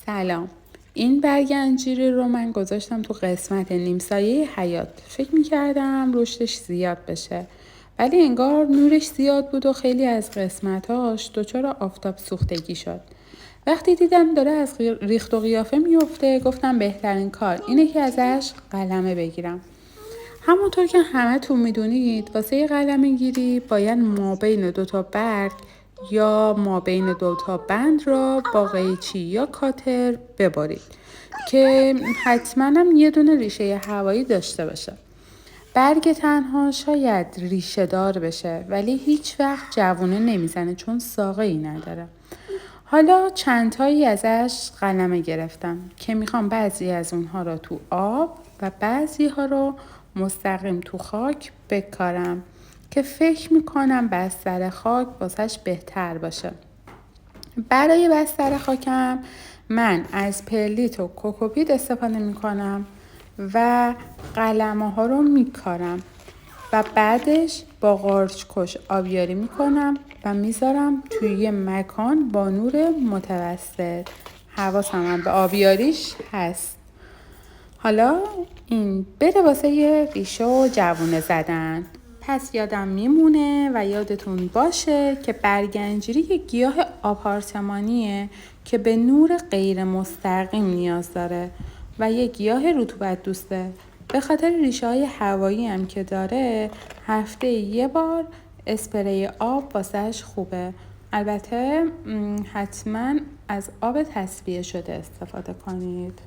سلام. این برگ انجیری رو من گذاشتم تو قسمت نیمسایه حیاط. فکر میکردم رشدش زیاد بشه، ولی انگار نورش زیاد بود و خیلی از قسمتاش دچار آفتاب سوختگی شد. وقتی دیدم داره از ریخت و قیافه میفته گفتم بهترین کار اینه که ازش قلمه بگیرم. همونطور که همتون میدونید واسه قلمه گیری باید مابین دوتا برگ یا مابین دوتا بند را با قیچی یا کاتر ببرید که حتما هم یه دونه ریشه هوایی داشته باشه. برگ تنها شاید ریشه دار بشه ولی هیچ وقت جوونه نمیزنه چون ساقه ای نداره. حالا چند تایی ازش قلمه گرفتم که میخوام بعضی از اونها رو تو آب و بعضی ها رو مستقیم تو خاک بکارم که فکر میکنم بستر خاک واسش بهتر باشه. برای بستر خاکم من از پرلیت و کوکوپیت استفاده میکنم و قلمه ها رو میکارم و بعدش با قارچکش آبیاری میکنم و میذارم توی یه مکان با نور متوسط. حواسم هم به آبیاریش هست. حالا این بره واسه یه ریشه و جوونه زدن. پس یادم میمونه و یادتون باشه که برگ انجیری یه گیاه آپارتمانیه که به نور غیر مستقیم نیاز داره و یه گیاه رطوبت دوسته. به خاطر ریشه های هوایی هم که داره هفته یه بار اسپری آب واسهش خوبه. البته حتما از آب تصفیه شده استفاده کنید.